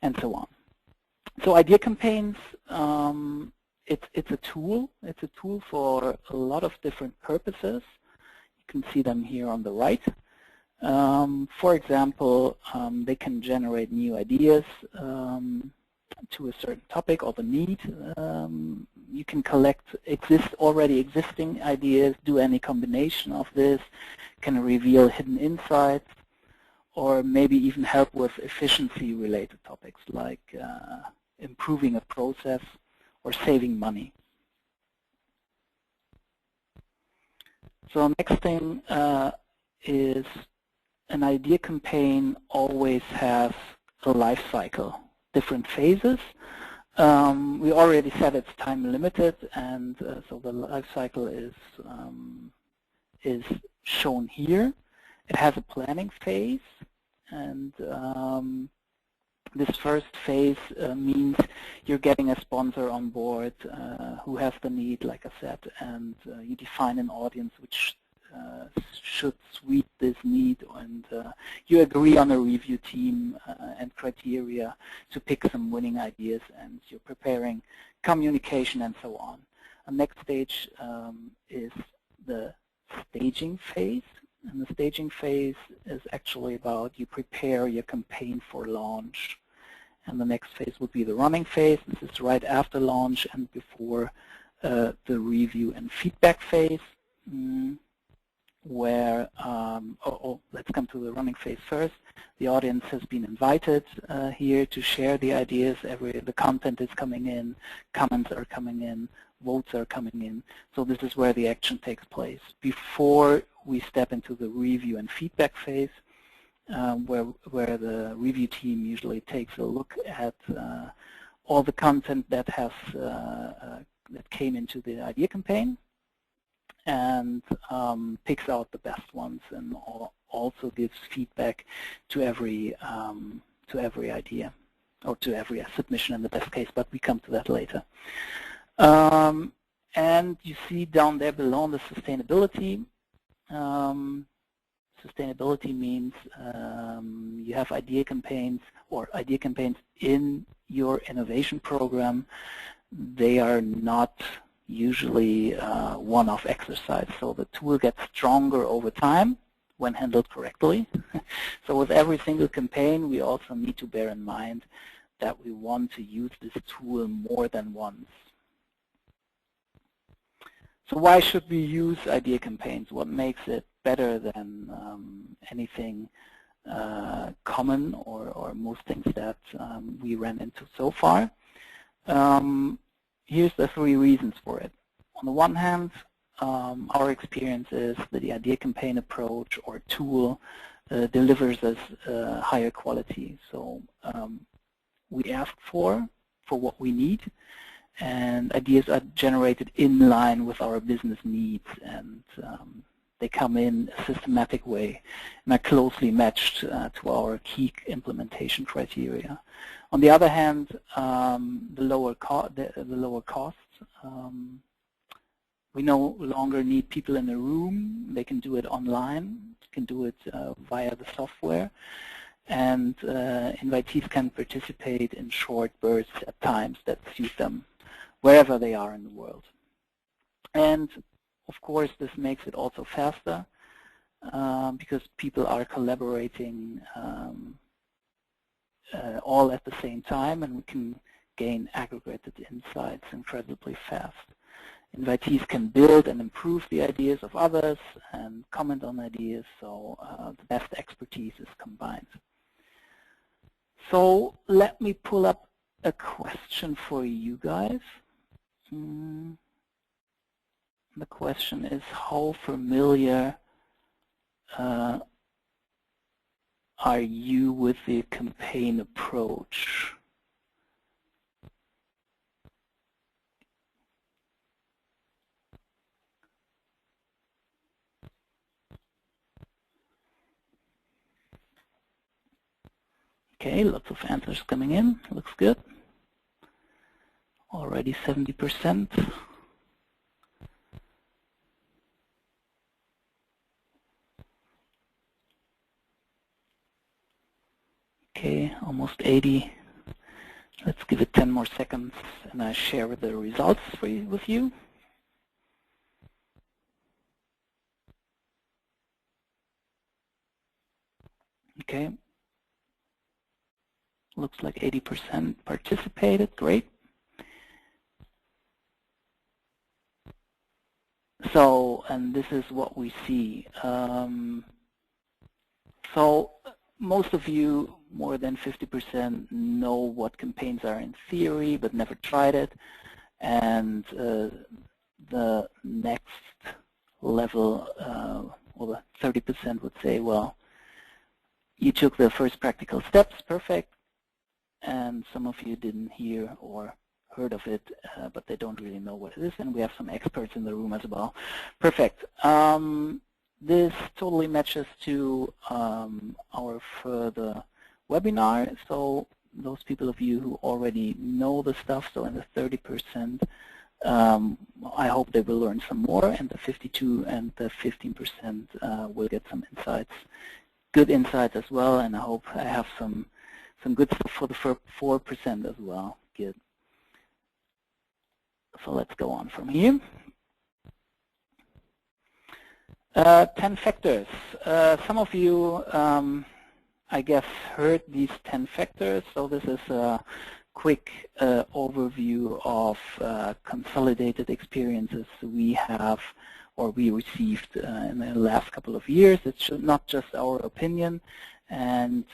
and so on. So idea campaigns, it's a tool. It's a tool for a lot of different purposes. You can see them here on the right. For example, they can generate new ideas to a certain topic or the need. You can collect already existing ideas, do any combination of this, can reveal hidden insights, or maybe even help with efficiency-related topics like improving a process or saving money. So next thing is an idea campaign always has a life cycle, different phases. We already said it's time limited, and so the life cycle is shown here. It has a planning phase, and this first phase means you're getting a sponsor on board who has the need, like I said, and you define an audience which should suit this need, and you agree on a review team and criteria to pick some winning ideas, and you're preparing communication and so on. The next stage is the staging phase. And the staging phase is actually about you prepare your campaign for launch. And the next phase would be the running phase. This is right after launch and before the review and feedback phase, where, let's come to the running phase first. The audience has been invited here to share the ideas. The content is coming in, comments are coming in, votes are coming in. So this is where the action takes place. Before we step into the review and feedback phase, where the review team usually takes a look at all the content that has that came into the idea campaign, and picks out the best ones, and also gives feedback to every idea, or to every submission in the best case. But we come to that later. And you see down there below the sustainability. Sustainability means you have idea campaigns in your innovation program. They are not usually one-off exercise, so the tool gets stronger over time when handled correctly. So with every single campaign, we also need to bear in mind that we want to use this tool more than once. So why should we use idea campaigns? What makes it better than anything common or most things that we ran into so far? Here's the 3 reasons for it. On the one hand, our experience is that the idea campaign approach or tool delivers us higher quality. So we ask for what we need, and ideas are generated in line with our business needs, and they come in a systematic way and are closely matched to our key implementation criteria. On the other hand, the lower costs. We no longer need people in a room. They can do it online. Can do it via the software. And invitees can participate in short bursts at times that suit them, wherever they are in the world. And of course, this makes it also faster because people are collaborating all at the same time, and we can gain aggregated insights incredibly fast. Invitees can build and improve the ideas of others and comment on ideas, so the best expertise is combined. So let me pull up a question for you guys. The question is, how familiar are you with the campaign approach? Okay, lots of answers coming in. Looks good. Already 70%. Okay, almost 80. Let's give it 10 more seconds and I share the results with you. Okay. Looks like 80% participated. Great. So, and this is what we see. So most of you, more than 50%, know what campaigns are in theory, but never tried it. And the next level, well, the 30% would say, well, you took the first practical steps, perfect. And some of you didn't hear or heard of it, but they don't really know what it is, and we have some experts in the room as well. Perfect. This totally matches to our further webinar. So those people of you who already know the stuff, so in the 30%, I hope they will learn some more, and the 52 and the 15% will get some insights, good insights as well, and I hope I have some good stuff for the 4% as well. Good. So let's go on from here. 10 factors. Some of you, I guess, heard these 10 factors. So this is a quick overview of consolidated experiences we have or we received in the last couple of years. It's not just our opinion, and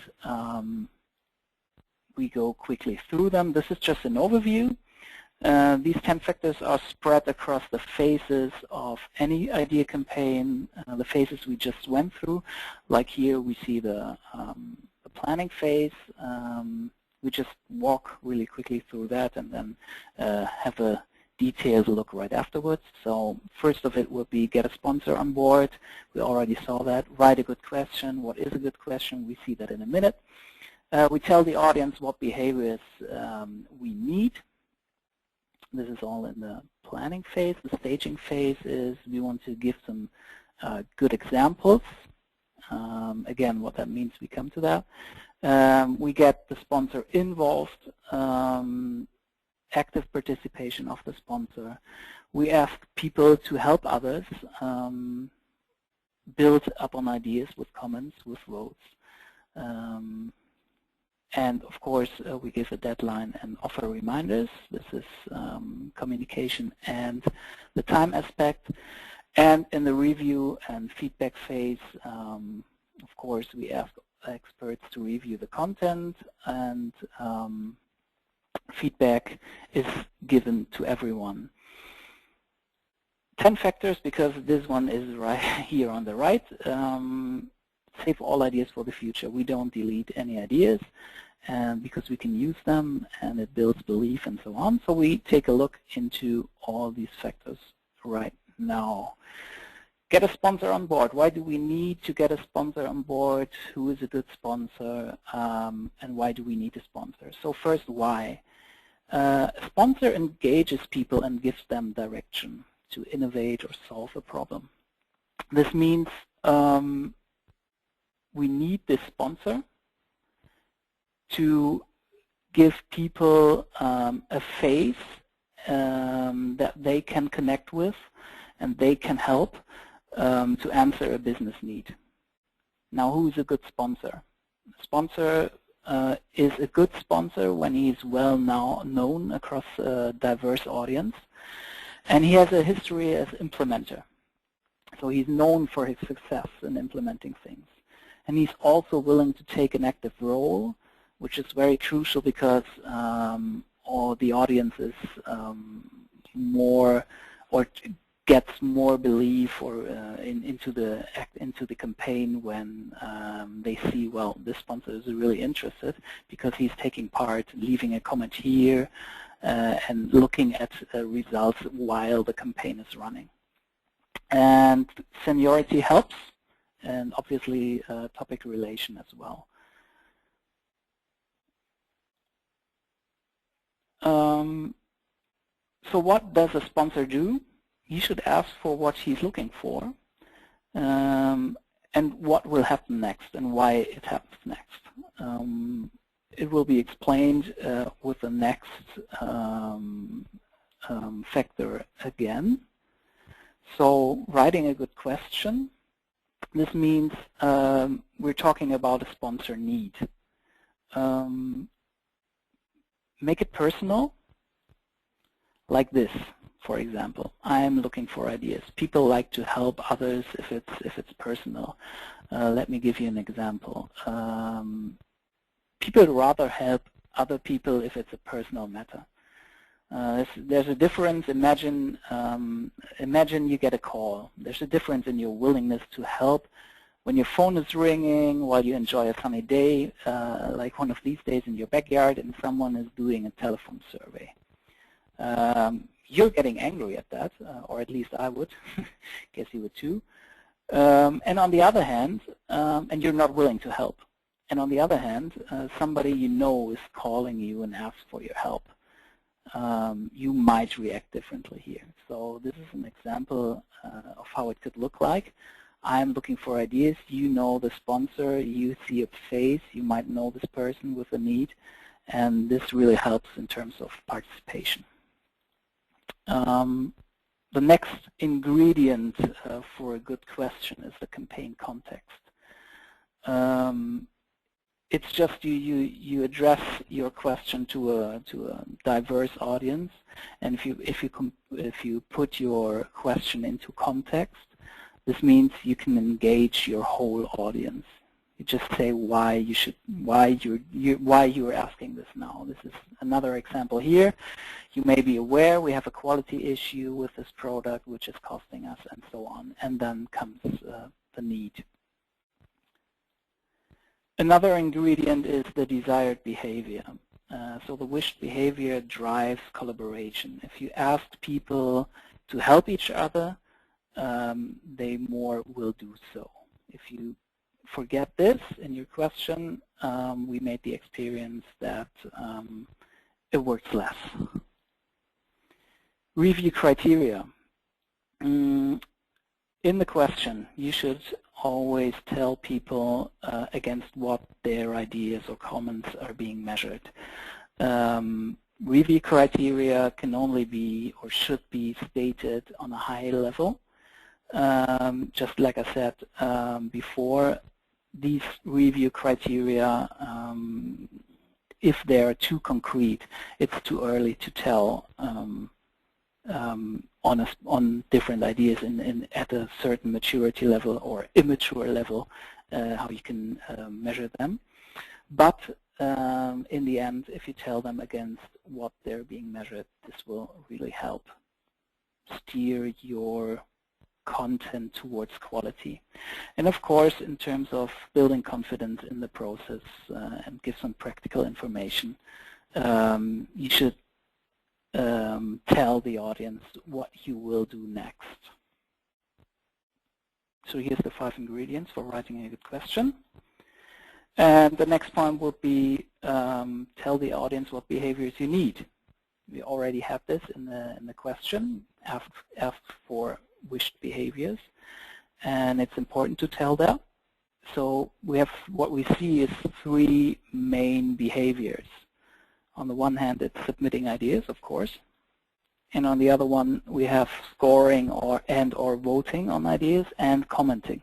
we go quickly through them. This is just an overview. These 10 factors are spread across the phases of any idea campaign, the phases we just went through. Like here we see the planning phase. We just walk really quickly through that and then have a detailed look right afterwards. So first of it would be get a sponsor on board. We already saw that. Write a good question. What is a good question? We see that in a minute. We tell the audience what behaviors we need. This is all in the planning phase. The staging phase is we want to give some good examples. Again, what that means, we come to that. We get the sponsor involved, active participation of the sponsor. We ask people to help others, build up on ideas with comments, with votes. And of course, we give a deadline and offer reminders. This is communication and the time aspect. And in the review and feedback phase, of course, we ask experts to review the content, and feedback is given to everyone. 10 factors, because this one is right here on the right. Save all ideas for the future. We don't delete any ideas, and because we can use them and it builds belief and so on. So we take a look into all these factors right now. Get a sponsor on board. Why do we need to get a sponsor on board? Who is a good sponsor? And why do we need a sponsor? So first, why? A sponsor engages people and gives them direction to innovate or solve a problem. This means we need this sponsor to give people a face that they can connect with and they can help to answer a business need. Now, who is a good sponsor? A sponsor is a good sponsor when he is well known across a diverse audience, and he has a history as implementer. So he's known for his success in implementing things. And he's also willing to take an active role, which is very crucial because all the audience is more, or gets more belief or into the campaign when they see, well, this sponsor is really interested because he's taking part, leaving a comment here, and looking at results while the campaign is running. And seniority helps, and obviously topic relation as well. So what does a sponsor do? He should ask for what he's looking for, and what will happen next and why it happens next. it will be explained with the next factor again. So writing a good question, this means we're talking about a sponsor need. Make it personal, like this, for example. I'm looking for ideas. People like to help others if it's personal. Let me give you an example. People rather help other people if it's a personal matter. There's a difference. Imagine you get a call. There's a difference in your willingness to help when your phone is ringing while you enjoy a sunny day, like one of these days in your backyard, and someone is doing a telephone survey. You're getting angry at that, or at least I would. Guess you would too. And on the other hand, and you're not willing to help. And on the other hand, somebody you know is calling you and asks for your help. You might react differently here. So this is an example of how it could look like. I'm looking for ideas. You know the sponsor. You see a face. You might know this person with a need. And this really helps in terms of participation. The next ingredient for a good question is the campaign context. It's just you address your question to a diverse audience, and if you put your question into context, this means you can engage your whole audience. You just say why you're asking this now. This is another example here. You may be aware we have a quality issue with this product which is costing us, and so on. And then comes the need. Another ingredient is the desired behavior. So the wished behavior drives collaboration. If you ask people to help each other, they more will do so. If you forget this in your question, we made the experience that it works less. Review criteria. In the question, you should always tell people against what their ideas or comments are being measured. Review criteria can only be or should be stated on a high level. Just like I said before, these review criteria, if they are too concrete, it's too early to tell on different ideas at a certain maturity level or immature level, how you can measure them. But in the end, if you tell them against what they're being measured, this will really help steer your content towards quality. And of course, in terms of building confidence in the process and give some practical information, you should tell the audience what you will do next. So here's the 5 ingredients for writing a good question. And the next point would be tell the audience what behaviors you need. We already have this in the question, ask for wished behaviors, and it's important to tell that. So we have what we see is 3 main behaviors. On the one hand, it's submitting ideas, of course, and on the other one, we have scoring or voting on ideas and commenting.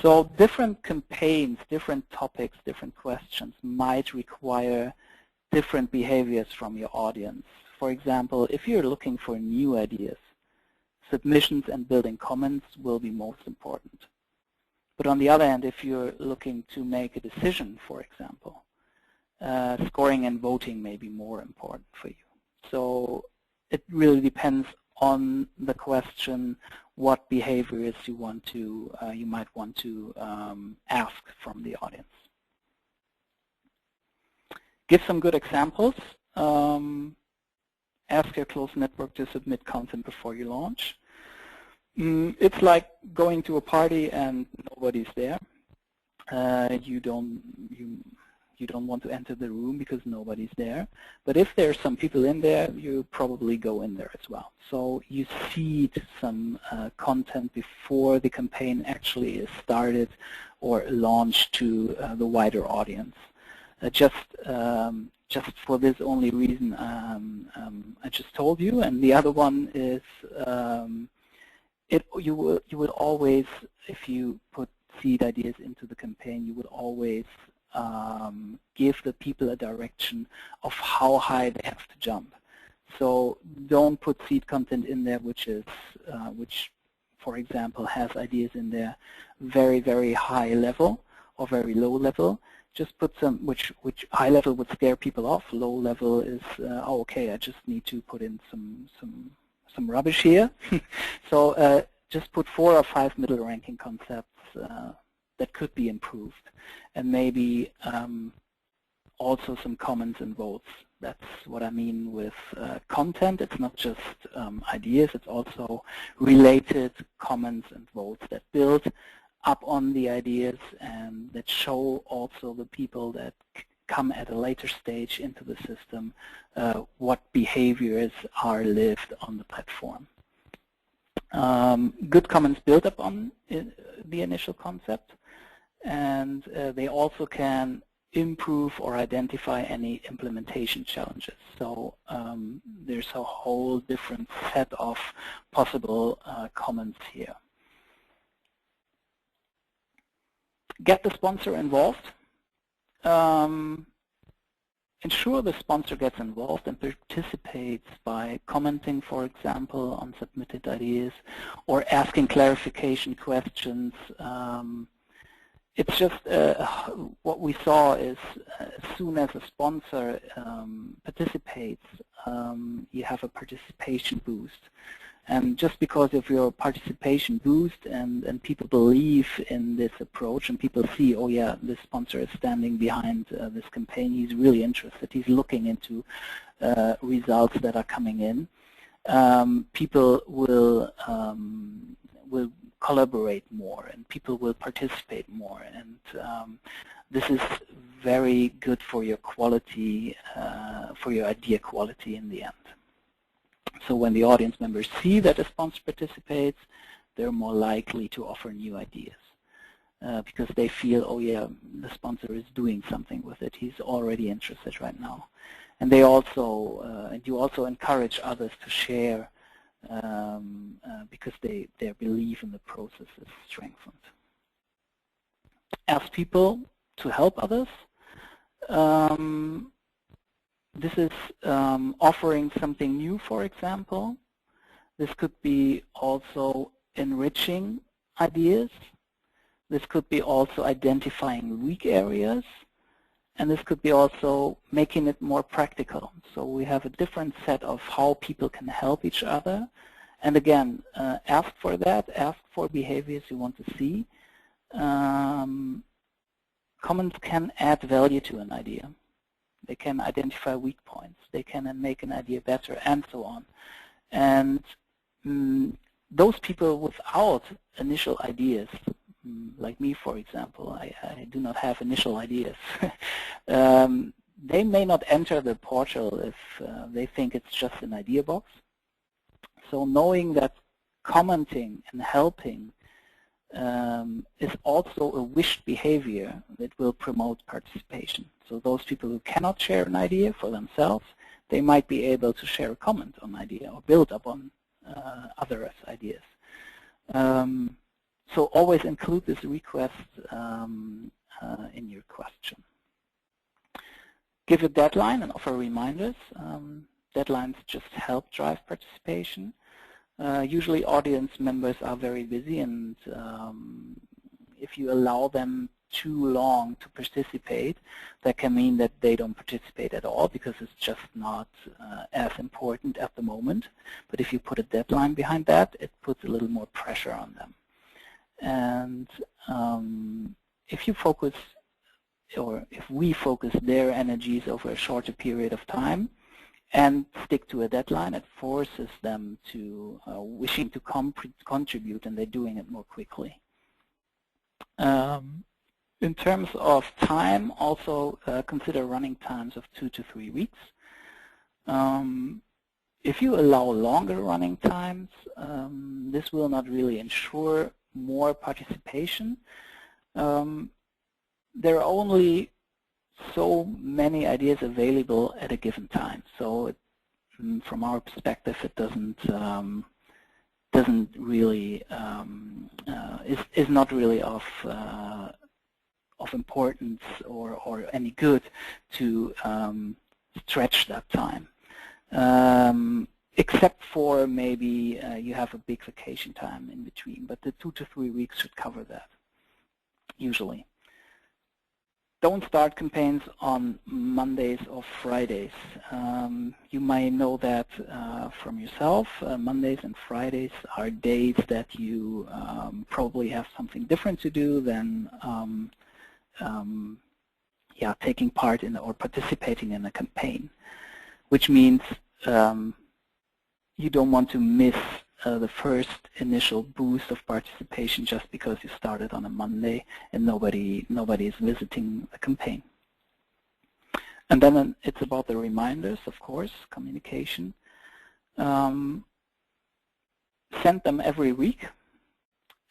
So different campaigns, different topics, different questions might require different behaviors from your audience. For example, if you're looking for new ideas, submissions and building comments will be most important. But on the other hand, if you're looking to make a decision, for example, scoring and voting may be more important for you. So it really depends on the question what behaviors you want to, you might want to ask from the audience. Give some good examples. Ask your close network to submit content before you launch. It's like going to a party and nobody's there. You don't want to enter the room because nobody's there. But if there's some people in there, you probably go in there as well. So you seed some content before the campaign actually is started or launched to the wider audience. just for this only reason I just told you. And the other one is you would always, if you put seed ideas into the campaign, you would always give the people a direction of how high they have to jump. So don't put seed content in there which for example has ideas in there very, very high level or very low level. Just put some which high level would scare people off. Low level is oh, okay, I just need to put in some rubbish here. So just put 4 or 5 middle ranking concepts that could be improved, and maybe also some comments and votes. That's what I mean with content. It's not just ideas, it's also related comments and votes that build up on the ideas and that show also the people that come at a later stage into the system what behaviors are lived on the platform. Good comments build up on the initial concept, and they also can improve or identify any implementation challenges. So there's a whole different set of possible comments here. Get the sponsor involved. Ensure the sponsor gets involved and participates by commenting, for example, on submitted ideas or asking clarification questions. It's just what we saw is as soon as a sponsor participates, you have a participation boost. And just because of your participation boost and people believe in this approach and people see, oh yeah, this sponsor is standing behind this campaign, he's really interested, he's looking into results that are coming in, people will collaborate more and people will participate more, and this is very good for your quality, for your idea quality in the end. So when the audience members see that a sponsor participates, they're more likely to offer new ideas because they feel, oh yeah, the sponsor is doing something with it, he's already interested right now. And they also, and you also encourage others to share because their belief in the process is strengthened. Ask people to help others. This is offering something new, for example. This could be also enriching ideas. This could be also identifying weak areas. And this could be also making it more practical. So we have a different set of how people can help each other. And again, ask for that, ask for behaviors you want to see. Comments can add value to an idea. They can identify weak points. They can make an idea better, and so on. And those people without initial ideas, like me, for example, I do not have initial ideas. They may not enter the portal if they think it's just an idea box. So knowing that commenting and helping is also a wished behavior that will promote participation. So those people who cannot share an idea for themselves, they might be able to share a comment on an idea or build up on others' ideas. So always include this request in your question. Give a deadline and offer reminders. Deadlines just help drive participation. Usually audience members are very busy, and if you allow them too long to participate, that can mean that they don't participate at all because it's just not as important at the moment. But if you put a deadline behind that, it puts a little more pressure on them. And if you focus, or if we focus their energies over a shorter period of time and stick to a deadline, it forces them to wishing to contribute, and they're doing it more quickly. In terms of time, also consider running times of 2 to 3 weeks. If you allow longer running times, this will not really ensure more participation. There are only so many ideas available at a given time. So from our perspective, it doesn't really is not really of importance or any good to stretch that time, except for maybe you have a big vacation time in between. But the 2 to 3 weeks should cover that usually. Don't start campaigns on Mondays or Fridays. You might know that from yourself. Mondays and Fridays are days that you probably have something different to do than taking part in or participating in a campaign, which means you don't want to miss the first initial boost of participation just because you started on a Monday and nobody is visiting the campaign. And then it's about the reminders, of course, communication. Send them every week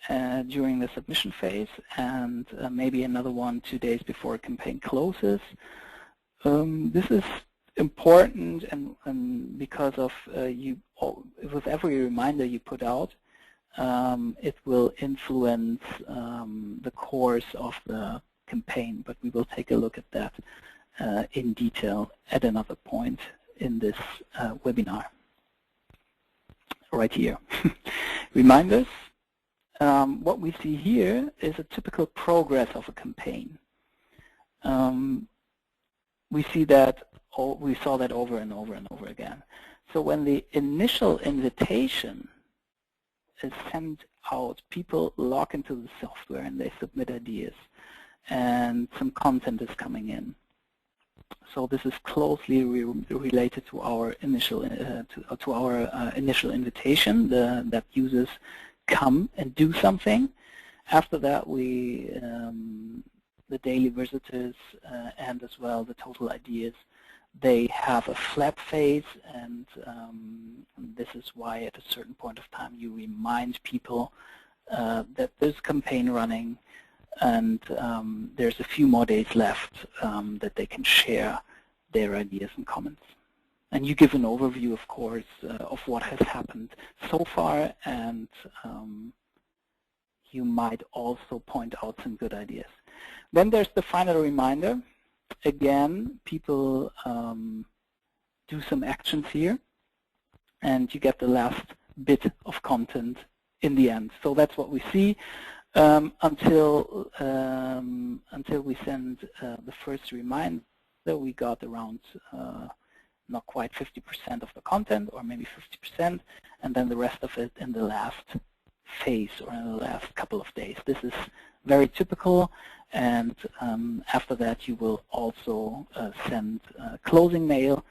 during the submission phase, and maybe another one 2 days before a campaign closes. This is important, and because of with every reminder you put out, it will influence the course of the campaign. But we will take a look at that in detail at another point in this webinar. Right here, reminders. What we see here is a typical progress of a campaign. We saw that over and over and over again. So when the initial invitation is sent out, people log into the software and they submit ideas, and some content is coming in. So this is closely related to our initial initial invitation, that users come and do something. After that, the daily visitors and as well the total ideas, they have a flap phase, and this is why at a certain point of time you remind people that there's a campaign running, and there's a few more days left that they can share their ideas and comments. And you give an overview, of course, of what has happened so far, and you might also point out some good ideas. Then there's the final reminder. Again, people do some actions here, and you get the last bit of content in the end. So that's what we see until we send the first reminder. We got around not quite 50% of the content, or maybe 50%, and then the rest of it in the last phase or in the last couple of days. This is very typical, and after that you will also send closing mail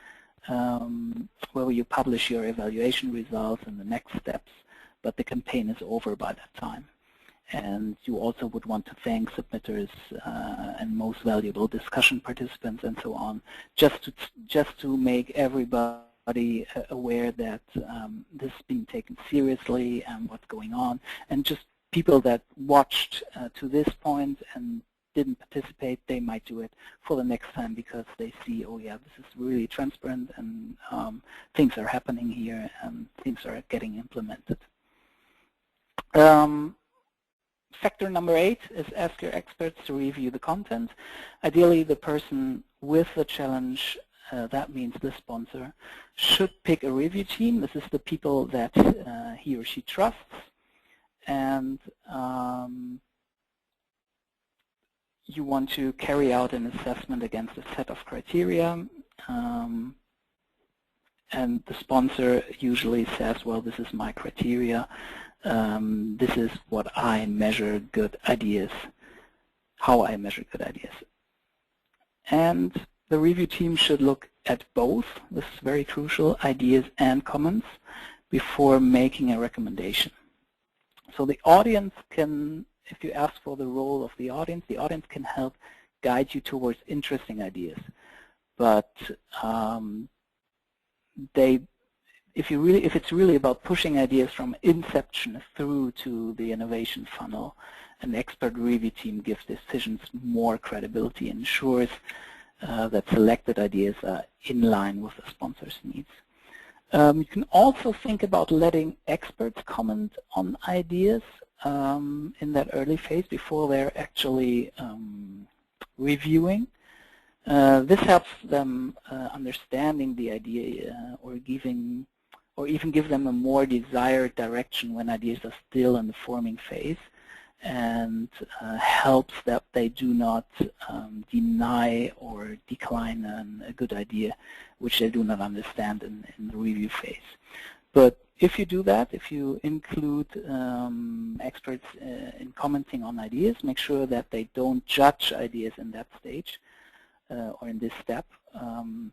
where you publish your evaluation results and the next steps, but the campaign is over by that time. And you also would want to thank submitters and most valuable discussion participants and so on, just to make everybody aware that this is being taken seriously and what's going on. And just people that watched to this point and didn't participate, they might do it for the next time because they see, oh yeah, this is really transparent, and things are happening here and things are getting implemented. Factor number 8 is ask your experts to review the content. Ideally, the person with the challenge, that means the sponsor, should pick a review team. This is the people that he or she trusts. And you want to carry out an assessment against a set of criteria. And the sponsor usually says, well, this is my criteria. This is what I measure good ideas, how I measure good ideas. And the review team should look at both, this is very crucial, ideas and comments before making a recommendation. So the audience can, if you ask for the role of the audience can help guide you towards interesting ideas. But if it's really about pushing ideas from inception through to the innovation funnel, an expert review team gives decisions more credibility, ensures that selected ideas are in line with the sponsor's needs. You can also think about letting experts comment on ideas in that early phase before they're actually reviewing. This helps them understanding the idea or even give them a more desired direction when ideas are still in the forming phase, and helps that they do not deny or decline a good idea which they do not understand in the review phase. But if you do that, if you include experts in commenting on ideas, make sure that they don't judge ideas in that stage or in this step,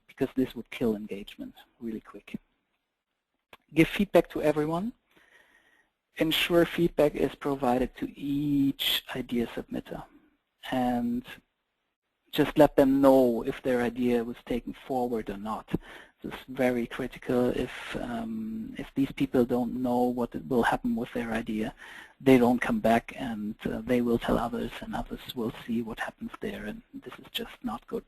because this would kill engagement really quick. Give feedback to everyone. Ensure feedback is provided to each idea submitter, and just let them know if their idea was taken forward or not. This is very critical. If these people don't know what will happen with their idea, they don't come back, and they will tell others, and others will see what happens there, and this is just not good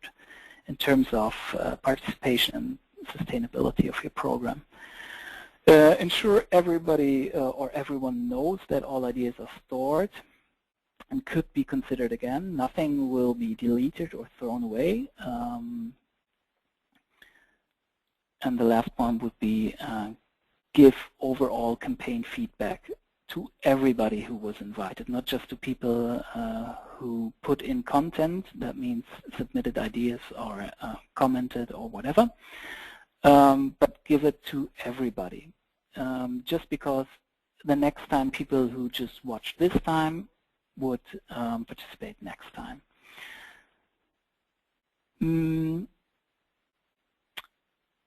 in terms of participation and sustainability of your program. Ensure everybody or everyone knows that all ideas are stored and could be considered again. Nothing will be deleted or thrown away. And the last one would be give overall campaign feedback to everybody who was invited, not just to people who put in content, that means submitted ideas or commented or whatever, but give it to everybody. Just because the next time people who just watched this time would participate next time.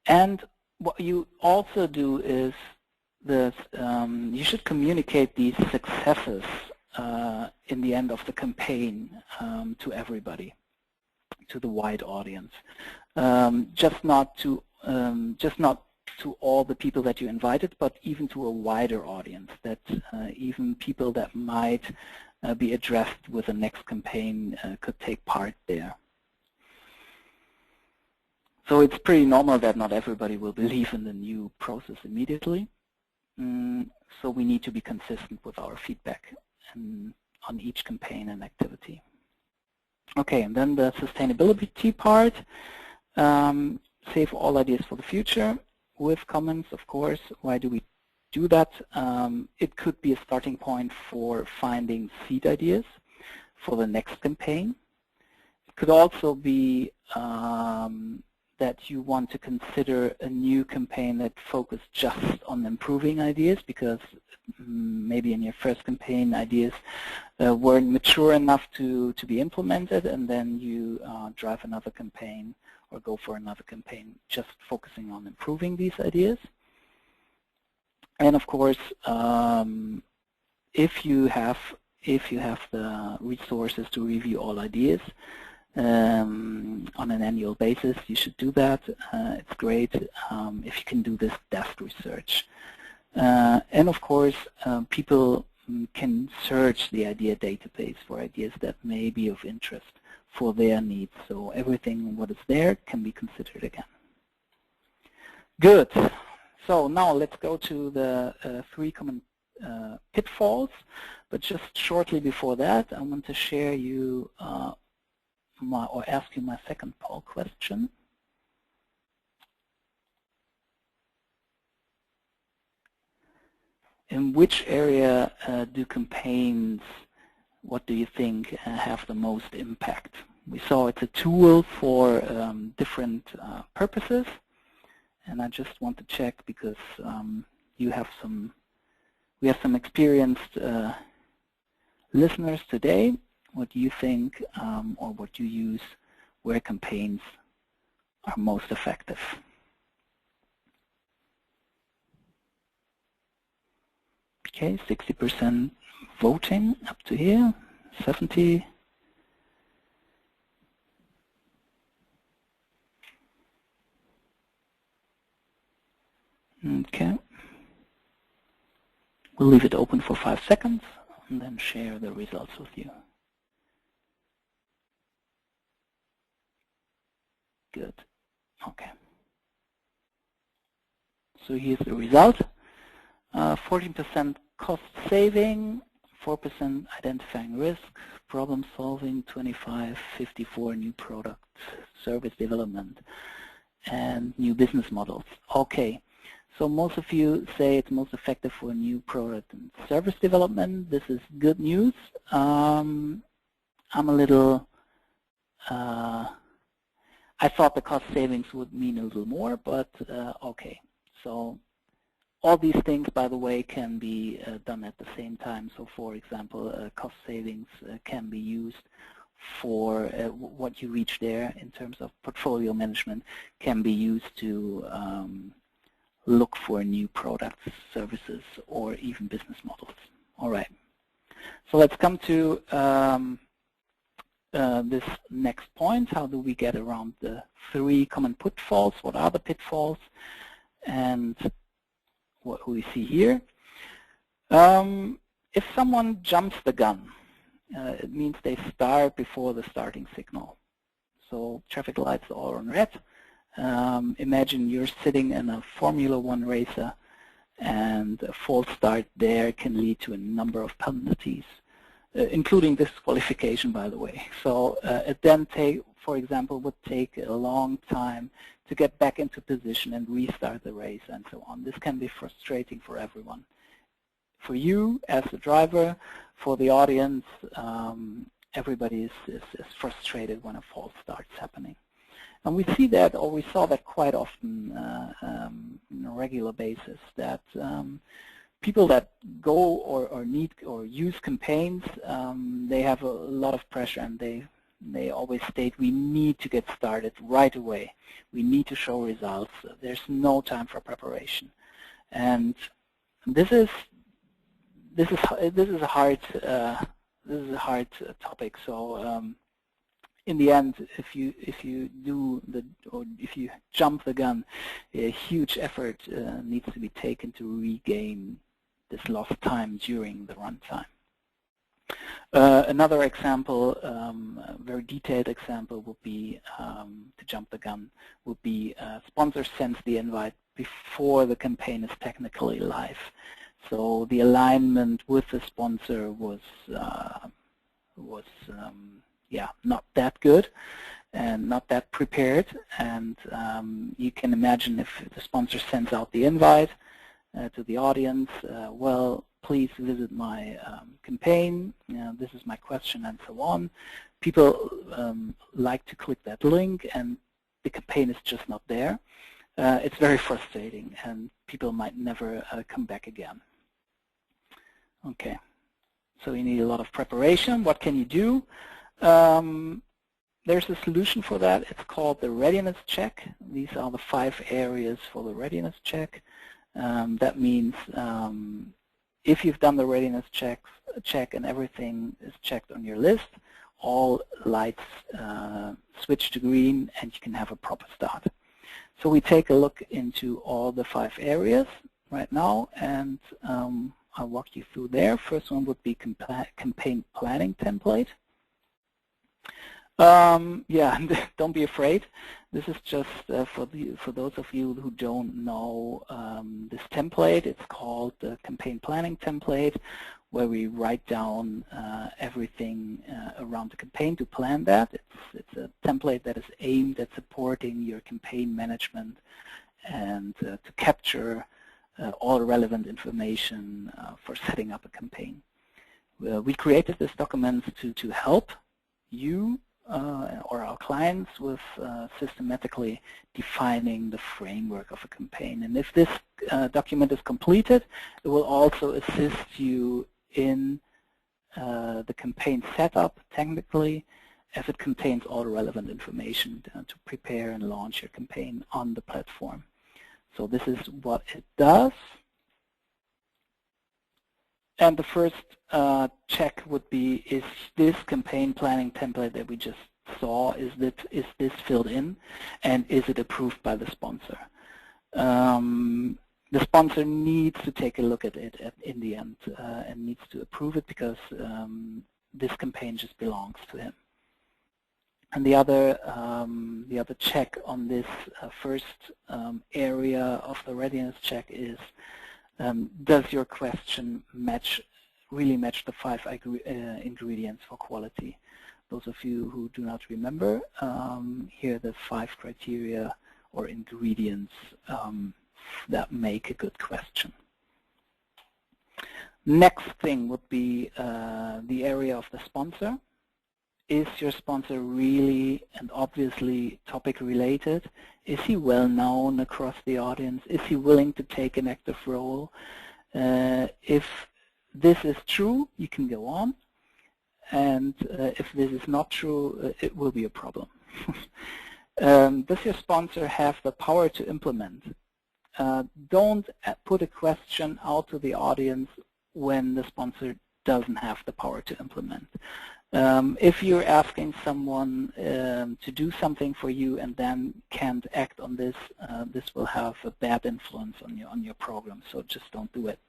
And what you also do is this, you should communicate these successes in the end of the campaign to everybody, to the wide audience. Just not to all the people that you invited, but even to a wider audience, that even people that might be addressed with the next campaign could take part there. So it's pretty normal that not everybody will believe in the new process immediately. So we need to be consistent with our feedback on each campaign and activity. Okay, and then the sustainability part. Save all ideas for the future with comments, of course. Why do we do that? It could be a starting point for finding seed ideas for the next campaign. It could also be that you want to consider a new campaign that focuses just on improving ideas, because maybe in your first campaign ideas weren't mature enough to be implemented, and then you drive another campaign or go for another campaign just focusing on improving these ideas. And of course, if you have the resources to review all ideas on an annual basis, you should do that. It's great if you can do this desk research. And of course, people can search the idea database for ideas that may be of interest for their needs. So everything what is there can be considered again. Good. So now let's go to the 3 common pitfalls. But just shortly before that, I want to share you ask you my second poll question. In which area do campaigns, what do you think, have the most impact? We saw it's a tool for different purposes, and I just want to check because we have some experienced listeners today. What do you think, or what you use, where campaigns are most effective? Okay, 60% voting up to here, 70. Okay. We'll leave it open for 5 seconds and then share the results with you. Good. Okay. So here's the result. 14% cost saving, 4% identifying risk, problem solving, 25, 54 new product, service development, and new business models. Okay, so most of you say it's most effective for new product and service development. This is good news. I'm a little, I thought the cost savings would mean a little more, but okay. So all these things, by the way, can be done at the same time. So for example, cost savings can be used for what you reach there in terms of portfolio management, can be used to look for new products, services, or even business models. All right. So let's come to this next point. How do we get around the 3 common pitfalls? What are the pitfalls? And what we see here. If someone jumps the gun, it means they start before the starting signal. So traffic lights are on red. Imagine you're sitting in a Formula 1 racer, and a false start there can lead to a number of penalties, including disqualification, by the way. So it then, for example, would take a long time to get back into position and restart the race and so on. This can be frustrating for everyone. For you as the driver, for the audience, everybody is frustrated when a false start's happening. And we see that, or we saw that quite often on a regular basis, that people that go or need or use campaigns, they have a lot of pressure, and they always state, we need to get started right away. We need to show results. There's no time for preparation. And this is a hard topic. So in the end, if you jump the gun, a huge effort needs to be taken to regain this lost time during the runtime. Another example, a very detailed example, would be to jump the gun. Would be sponsor sends the invite before the campaign is technically live. So the alignment with the sponsor was not that good and not that prepared. And you can imagine if the sponsor sends out the invite to the audience, well, please visit my campaign, this is my question, and so on. People like to click that link, and the campaign is just not there. It's very frustrating, and people might never come back again. Okay, so you need a lot of preparation. What can you do? There's a solution for that. It's called the readiness check. These are the 5 areas for the readiness check. That means if you've done the readiness check and everything is checked on your list, all lights switch to green and you can have a proper start. So we take a look into all the 5 areas right now, and I'll walk you through there. First one would be campaign planning template. Yeah, don't be afraid. This is just for those of you who don't know this template. It's called the campaign planning template, where we write down everything around the campaign to plan that. It's a template that is aimed at supporting your campaign management and to capture all relevant information for setting up a campaign. We created this document to help you or our clients with systematically defining the framework of a campaign. And if this document is completed, it will also assist you in the campaign setup technically, as it contains all the relevant information to prepare and launch your campaign on the platform. So this is what it does. And the first check would be, is this campaign planning template that we just saw, is this filled in, and is it approved by the sponsor? The sponsor needs to take a look at it in the end and needs to approve it, because this campaign just belongs to him. And the other check on this first area of the readiness check is, does your question really match the 5 ingredients for quality? Those of you who do not remember, here are the 5 criteria or ingredients that make a good question. Next thing would be the area of the sponsor. Is your sponsor really and obviously topic related? Is he well known across the audience? Is he willing to take an active role? If this is true, you can go on. And if this is not true, it will be a problem. Does your sponsor have the power to implement? Don't put a question out to the audience when the sponsor doesn't have the power to implement. If you're asking someone to do something for you and then can't act on this, this will have a bad influence on your program, so just don't do it.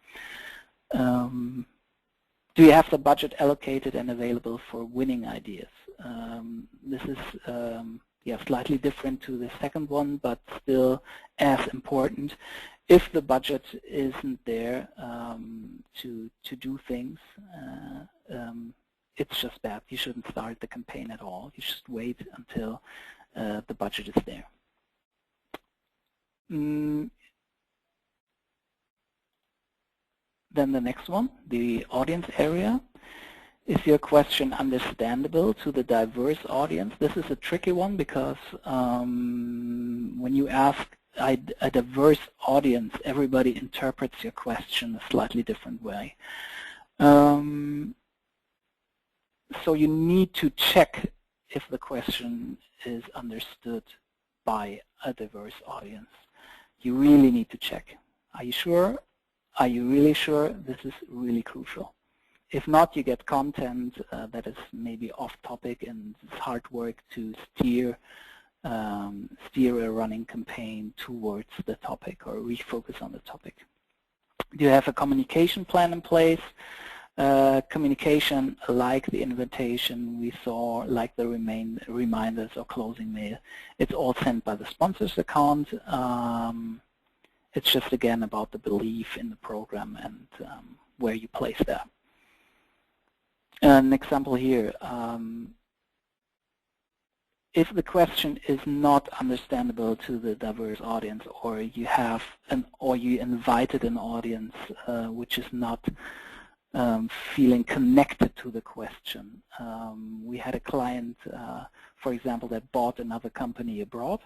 Do you have the budget allocated and available for winning ideas? This is slightly different to the second one, but still as important. If the budget isn't there to do things, it's just bad. You shouldn't start the campaign at all. You should wait until the budget is there. Then the next one, the audience area. Is your question understandable to the diverse audience? This is a tricky one because when you ask a diverse audience, everybody interprets your question a slightly different way. So you need to check if the question is understood by a diverse audience. You really need to check. Are you sure? Are you really sure? This is really crucial. If not, you get content that is maybe off topic, and it's hard work to steer a running campaign towards the topic or refocus on the topic. Do you have a communication plan in place? Communication, like the invitation we saw, like the reminders or closing mail, it's all sent by the sponsor's account. It's just, again, about the belief in the program and where you place that. An example here, if the question is not understandable to the diverse audience, or you have you invited an audience which is not feeling connected to the question. We had a client, for example, that bought another company abroad,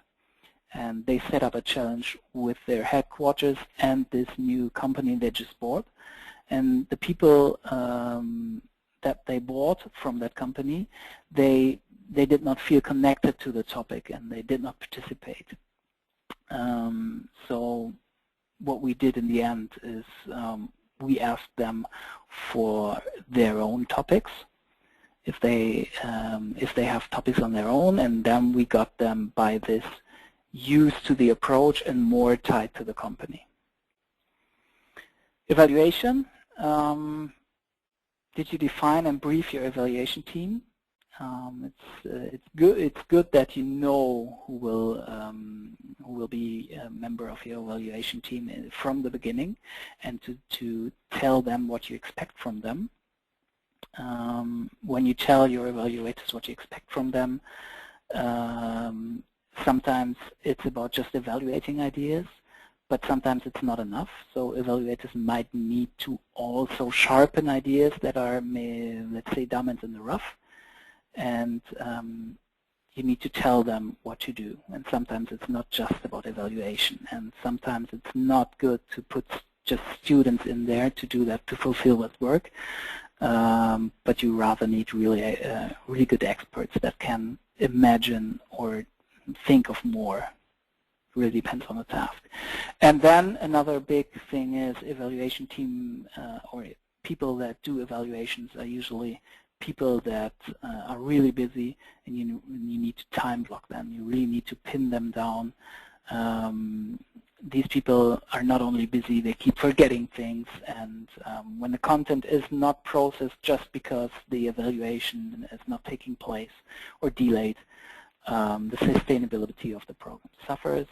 and they set up a challenge with their headquarters and this new company they just bought. And the people that they bought from that company, they did not feel connected to the topic and they did not participate. So what we did in the end is we asked them for their own topics, if they have topics on their own, and then we got them by this used to the approach and more tied to the company. Evaluation. Did you define and brief your evaluation team? It's good that you know who will be a member of your evaluation team from the beginning, and to tell them what you expect from them. When you tell your evaluators what you expect from them, sometimes it's about just evaluating ideas, but sometimes it's not enough. So evaluators might need to also sharpen ideas that are, let's say, diamonds in the rough. And you need to tell them what to do. And sometimes it's not just about evaluation. And sometimes it's not good to put just students in there to do that, to fulfill that work. But you rather need really good experts that can imagine or think of more. It really depends on the task. And then another big thing is evaluation team or people that do evaluations are usually people that are really busy, and you need to time block them. You really need to pin them down. these people are not only busy, they keep forgetting things, and when the content is not processed just because the evaluation is not taking place or delayed, the sustainability of the program suffers,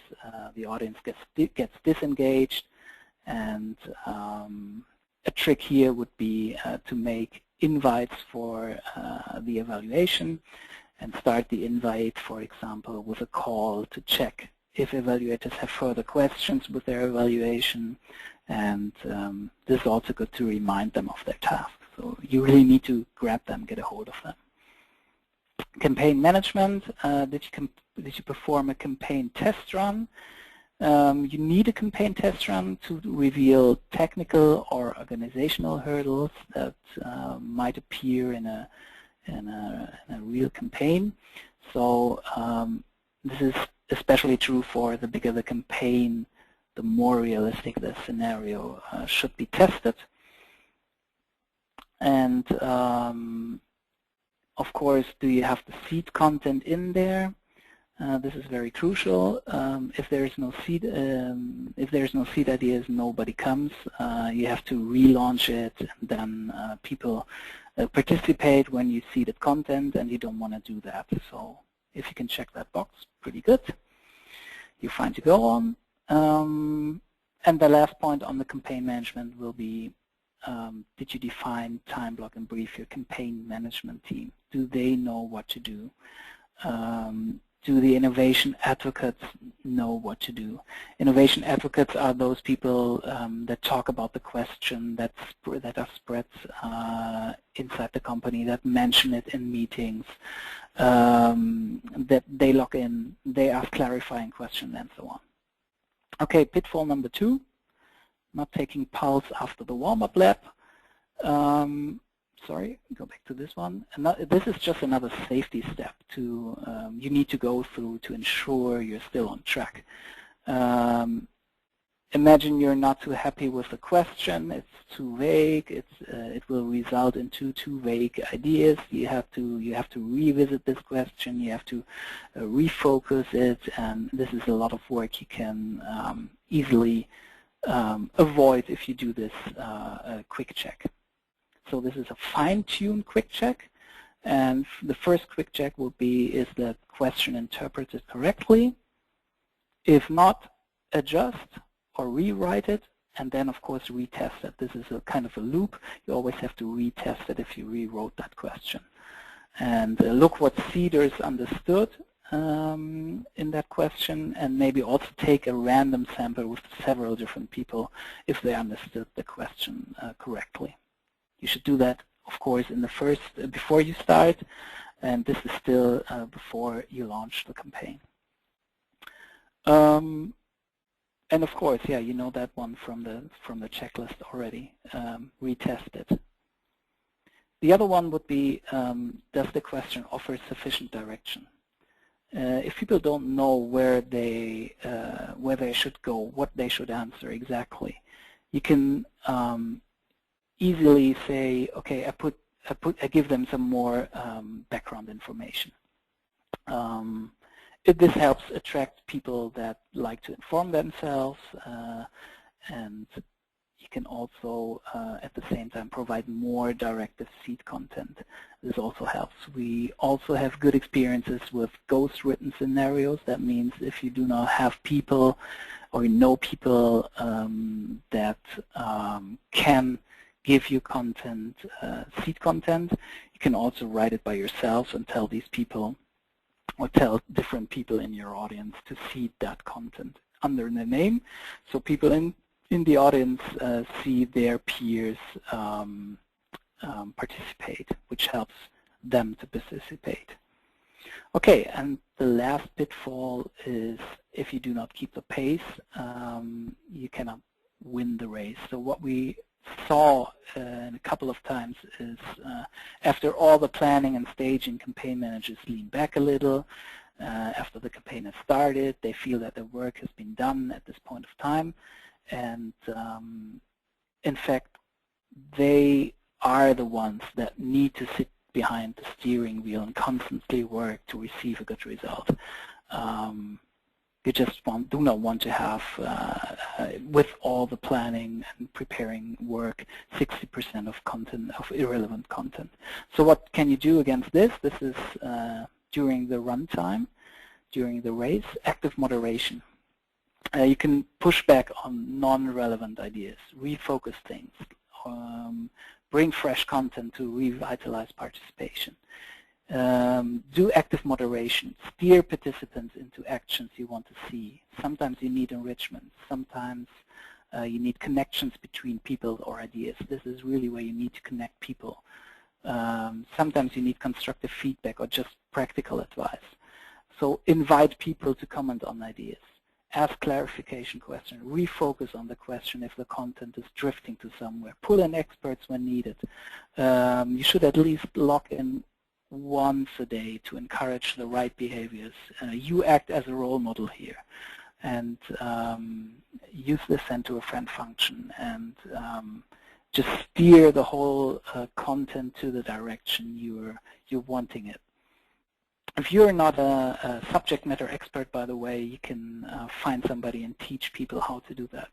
the audience gets disengaged, and a trick here would be to make invites for the evaluation and start the invite, for example, with a call to check if evaluators have further questions with their evaluation, and this is also good to remind them of their task. So you really need to grab them, get a hold of them. Campaign management, did you perform a campaign test run? You need a campaign test run to reveal technical or organizational hurdles that might appear in a real campaign. So this is especially true for the bigger the campaign, the more realistic the scenario should be tested. And of course, do you have the seed content in there? This is very crucial. If there is no seed ideas, nobody comes. You have to relaunch it, and then people participate when you seeded content, and you don't want to do that. So if you can check that box, pretty good. You're fine to go on. And the last point on the campaign management will be, did you define, time block, and brief your campaign management team? Do they know what to do? Do the innovation advocates know what to do? Innovation advocates are those people that talk about the question, that are spreads inside the company, that mention it in meetings, that they log in, they ask clarifying questions, and so on. Okay, pitfall number 2, not taking pulse after the warm-up lap. Sorry, go back to this one. And this is just another safety step to you need to go through to ensure you're still on track. Imagine you're not too happy with the question, it's too vague, it will result in too vague ideas. You have to revisit this question, you have to refocus it, and this is a lot of work you can easily avoid if you do this quick check. So this is a fine-tuned quick check, and the first quick check will be, is the question interpreted correctly? If not, adjust or rewrite it, and then of course retest it. This is a kind of a loop. You always have to retest it if you rewrote that question. And look what seeders understood in that question, and maybe also take a random sample with several different people if they understood the question correctly. You should do that, of course, in the first, before you start, and this is still before you launch the campaign. And of course, yeah, you know that one from the checklist already. Retest it. The other one would be, does the question offer sufficient direction? If people don't know where they should go, what they should answer exactly, you can easily say, okay, I give them some more background information. This helps attract people that like to inform themselves, and you can also at the same time provide more directive seed content. This also helps. We also have good experiences with ghost written scenarios. That means if you do not have people or know people that can give you content, seed content, you can also write it by yourself and tell these people, or tell different people in your audience to seed that content under the name, so people in the audience see their peers participate, which helps them to participate. Okay, and the last pitfall is, if you do not keep the pace, you cannot win the race. So what we saw a couple of times is after all the planning and staging, campaign managers lean back a little. After the campaign has started, they feel that the work has been done at this point of time, and in fact they are the ones that need to sit behind the steering wheel and constantly work to receive a good result. You just do not want to have, with all the planning and preparing work, 60% of content, of irrelevant content. So what can you do against this? This is during the runtime, during the race, active moderation. You can push back on non-relevant ideas, refocus things, bring fresh content to revitalize participation. Do active moderation, steer participants into actions you want to see. Sometimes you need enrichment, sometimes you need connections between people or ideas. This is really where you need to connect people. Sometimes you need constructive feedback or just practical advice. So invite people to comment on ideas. Ask clarification questions, refocus on the question if the content is drifting to somewhere. Pull in experts when needed. You should at least log in once a day to encourage the right behaviors. You act as a role model here, and use the send to a friend function, and just steer the whole content to the direction you're wanting it. If you're not a subject matter expert, by the way, you can find somebody and teach people how to do that.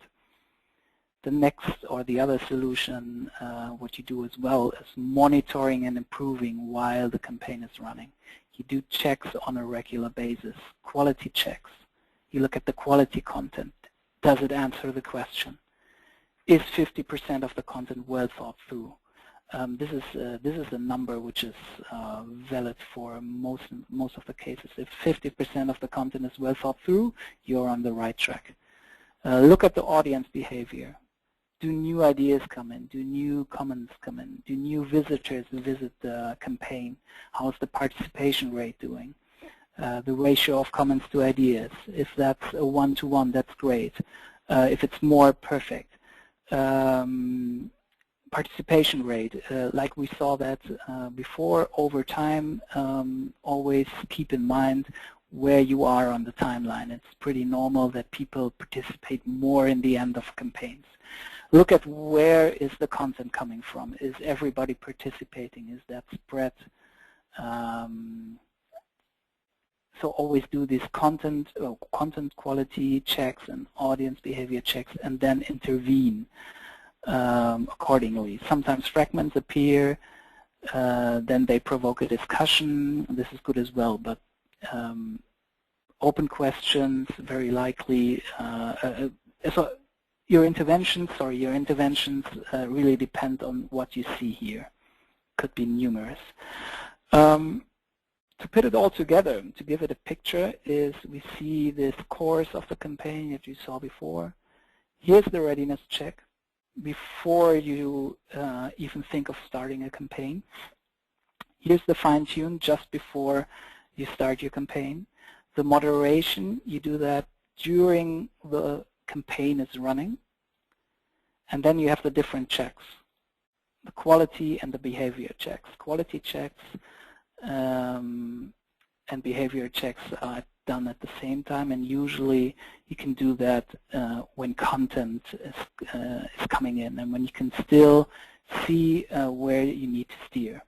The next or the other solution, what you do as well, is monitoring and improving while the campaign is running. You do checks on a regular basis, quality checks. You look at the quality content. Does it answer the question? Is 50% of the content well thought through? This is a number which is valid for most of the cases. If 50% of the content is well thought through, you're on the right track. Look at the audience behavior. Do new ideas come in? Do new comments come in? Do new visitors visit the campaign? How's the participation rate doing? The ratio of comments to ideas. If that's a 1-to-1, that's great. If it's more, perfect. Participation rate, like we saw that before, over time, always keep in mind where you are on the timeline. It's pretty normal that people participate more in the end of campaigns. Look at where is the content coming from. Is everybody participating? Is that spread? So always do these content quality checks and audience behavior checks, and then intervene accordingly. Sometimes fragments appear, then they provoke a discussion. This is good as well, but open questions, very likely. So your interventions really depend on what you see here. Could be numerous. To put it all together, to give it a picture, is we see this course of the campaign that you saw before. Here's the readiness check before you even think of starting a campaign. Here's the fine-tune just before you start your campaign. The moderation, you do that during the campaign is running. And then you have the different checks, the quality and the behavior checks. Quality checks and behavior checks are done at the same time, and usually you can do that when content is coming in and when you can still see where you need to steer.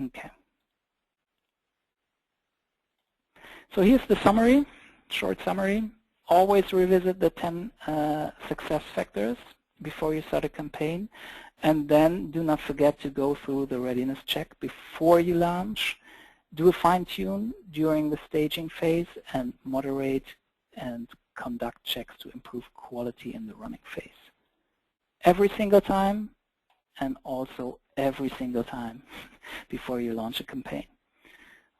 Okay. So here's the summary, short summary. Always revisit the 10 success factors before you start a campaign, and then do not forget to go through the readiness check before you launch. Do a fine-tune during the staging phase, and moderate and conduct checks to improve quality in the running phase. Every single time, and also every single time before you launch a campaign.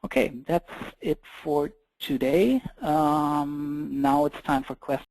Okay, that's it for today. Now it's time for questions.